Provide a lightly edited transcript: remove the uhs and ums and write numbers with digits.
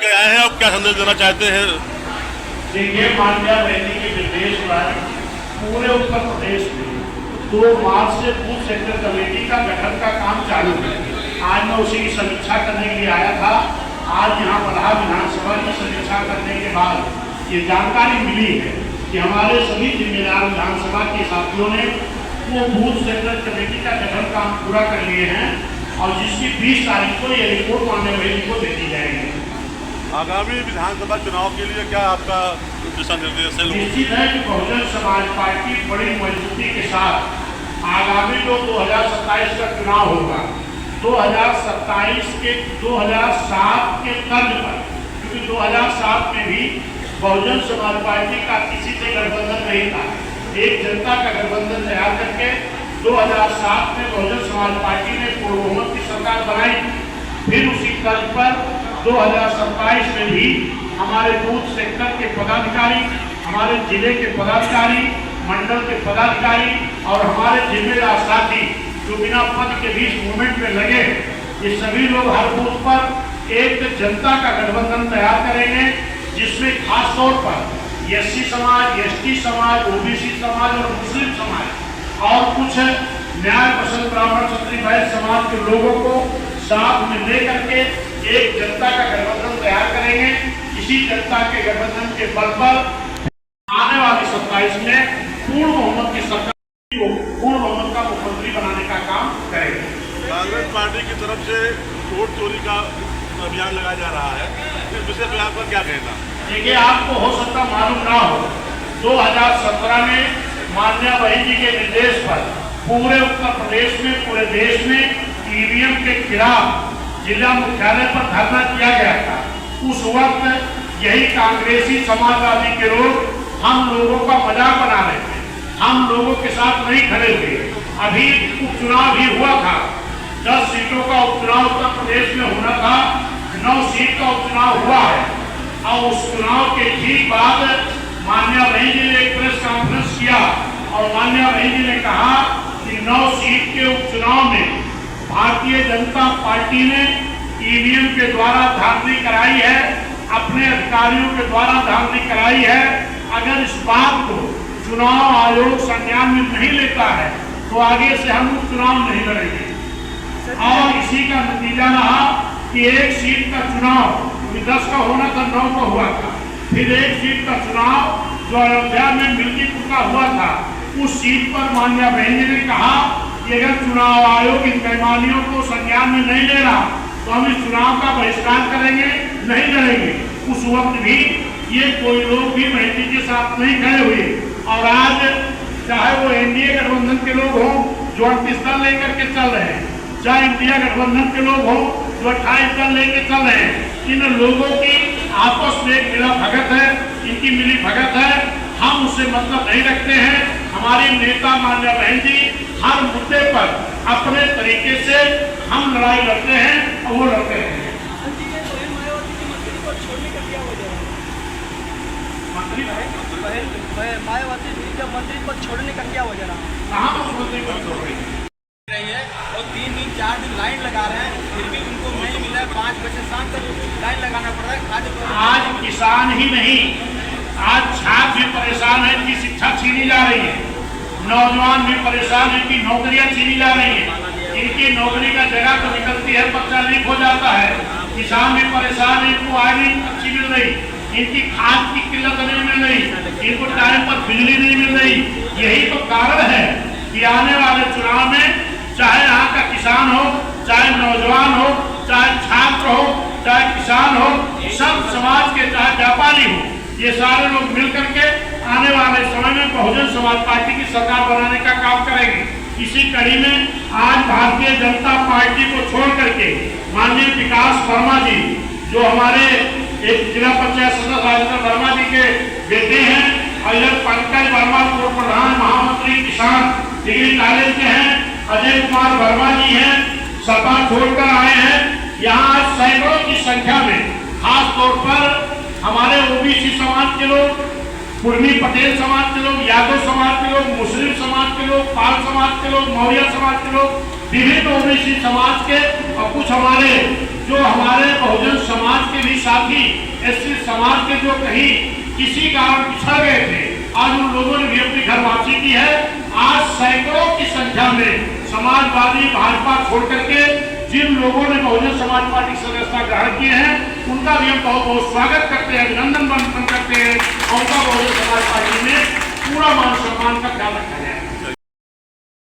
के आए हैं और क्या संदेश देना चाहते हैं? देखिए, माननीय बहनी के निर्देश पर पूरे उत्तर प्रदेश में 2 मार्च से बूथ सेक्टर कमेटी का गठन का काम चालू है। आज मैं उसी की समीक्षा करने के लिए आया था। आज यहाँ बलहा विधानसभा की समीक्षा करने के बाद ये जानकारी मिली है कि हमारे सभी जिम्मेदार विधानसभा के साथियों ने वो बूथ सेक्टर कमेटी का गठन काम पूरा कर लिए हैं और जिसकी 20 तारीख को ये रिपोर्ट माननीय बहनी को दे दी जाएगी। आगामी विधानसभा चुनाव के लिए क्या आपका दिशा निर्देश है? निश्चित है कि बहुजन समाज पार्टी बड़ी मजबूती के साथ आगामी जो 2027 का चुनाव होगा, 2027 के 2007 के तर्ज पर, क्योंकि 2007 में भी बहुजन समाज पार्टी का किसी से गठबंधन नहीं था। एक जनता का गठबंधन तैयार करके 2007 में बहुजन समाज पार्टी ने पूर्ण बहुमत की सरकार बनाई। फिर उसी तर्ज पर 2027 में भी हमारे बूथ सेक्टर के पदाधिकारी, हमारे जिले के पदाधिकारी, मंडल के पदाधिकारी और हमारे जिम्मेदार साथी जो बिना पद के बीच मूवमेंट में लगे, ये सभी लोग हर बूथ पर एक जनता का गठबंधन तैयार करेंगे, जिसमें खास तौर पर एससी समाज, एसटी समाज, ओबीसी समाज और मुस्लिम समाज और कुछ न्याय पसंद ब्राह्मण क्षत्रिय वैश्य समाज के लोगों को साथ में लेकर के एक जनता का गठबंधन तैयार करेंगे। इसी जनता के गठबंधन के बल पर आने वाली 27 में पूर्ण बहुमत की सरकार को पूर्ण बहुमत का मुख्यमंत्री बनाने का काम करेंगे। कांग्रेस पार्टी की तरफ से वोट चोरी का अभियान लगाया जा रहा है, इस विषय पर आपका क्या कहना? देखिए, आपको हो सकता मालूम ना हो, 2017 में माननीय बहन जी के निर्देश पर पूरे उत्तर प्रदेश में, पूरे देश में ईवीएम के खिलाफ जिला मुख्यालय पर धरना किया गया था। उस वक्त यही कांग्रेसी समाजवादी के लोग हम लोगों का मजाक बना रहे थे, हम लोगों के साथ नहीं खड़े हुए। अभी उपचुनाव भी हुआ था, 10 सीटों का उपचुनाव उत्तर प्रदेश में होना था, 9 सीट का उपचुनाव हुआ है और उस चुनाव के ठीक बाद माननीय बहन जी ने एक प्रेस कॉन्फ्रेंस किया और माननीय बहन जी ने कहा कि 9 सीट के उपचुनाव में भारतीय जनता पार्टी ने ईवीएम के द्वारा धांधली कराई है, अपने अधिकारियों के द्वारा धांधली कराई है। अगर इस बात को चुनाव आयोग संज्ञान में नहीं लेता है तो आगे से हम चुनाव नहीं लड़ेंगे। और इसी का नतीजा रहा कि एक सीट का चुनाव 10 का होना था, 9 का हुआ था। फिर एक सीट का चुनाव जो अयोध्या में मिल्कीपुर का हुआ था, उस सीट पर माननीय बहन जी ने कहा कि अगर चुनाव आयोग इन बेईमानियों को संज्ञान में नहीं ले रहा तो हम इस चुनाव का बहिष्कार करेंगे, नहीं लड़ेंगे। उस वक्त भी ये कोई लोग भी बहन जी के साथ नहीं खड़े हुए और आज चाहे वो एनडीए गठबंधन के लोग हों जो 38 दल लेकर के चल रहे हैं, चाहे इंडिया गठबंधन के लोग हों जो 28 दल लेकर चल रहे हैं, इन लोगों की आपस में एक मिला भगत है, इनकी मिली भगत है। हम उससे मतलब नहीं रखते हैं। हमारी नेता माननीय बहन जी हर मुद्दे पर अपने तरीके से हम लड़ाई लड़ते हैं और वो लड़ते हैं। मायावती जब मंत्री पद छोड़ने का क्या वजह रहा? कहाँ मुख्यमंत्री पद छोड़ रही है और 3 दिन 4 दिन लाइन लगा रहे हैं, फिर भी उनको नहीं मिला है। 5 बजे से शाम तक लाइन लगाना पड़ रहा है। आज किसान ही नहीं, आज छात्र भी परेशान है, इनकी शिक्षा छीनी जा रही है, नौजवान भी परेशान है, इनकी नौकरियां छीनी जा रही है। इनकी नौकरी का जगह तो निकलती है, पर्चा लीक हो जाता है। किसान भी परेशान है, इनको आय नहीं अच्छी मिल रही, इनकी खाद की किल्लत नहीं मिल रही, इनको टाइम पर बिजली नहीं मिल रही। यही तो कारण है कि आने वाले चुनाव में चाहे यहाँ का किसान हो, चाहे नौजवान हो, चाहे छात्र हो, चाहे किसान हो, सब समाज के, चाहे व्यापारी हो, ये सारे लोग मिल करके आने वाले समय में बहुजन समाज पार्टी की सरकार बनाने का काम करेंगे। इसी कड़ी में आज भारतीय जनता पार्टी को छोड़ करके माननीय विकास वर्मा जी, जो हमारे एक जिला पंचायत सदस्य राजेंद्र वर्मा जी के बेटे हैं, और इधर पंकज वर्मा पूर्व प्रधान महामंत्री किसान डिग्री कॉलेज के हैं, अजय कुमार वर्मा जी हैं, सपा छोड़कर आए हैं। यहाँ सैकड़ों की संख्या में खास तौर पर हमारे ओबीसी समाज के लोग, कुर्मी पटेल समाज के लोग, यादव समाज के लोग, मुस्लिम समाज के लोग, पाल समाज के लोग, मौर्य समाज के लोग, विभिन्न ओबीसी समाज के और कुछ हमारे जो हमारे बहुजन समाज के भी साथी एससी समाज के जो कहीं किसी कारण पिछड़ गए थे, आज उन लोगों ने भी अपनी घर वापसी की है। आज सैकड़ों की संख्या में समाजवादी भाजपा छोड़ करके जिन लोगों ने बहुजन समाज पार्टी की सदस्यता ग्रहण किए हैं, उनका भी हम बहुत बहुत स्वागत करते हैं, अभिनंदन करते हैं। और उनका बहुजन समाज पार्टी में पूरा मान सम्मान का ख्याल रखा जाए।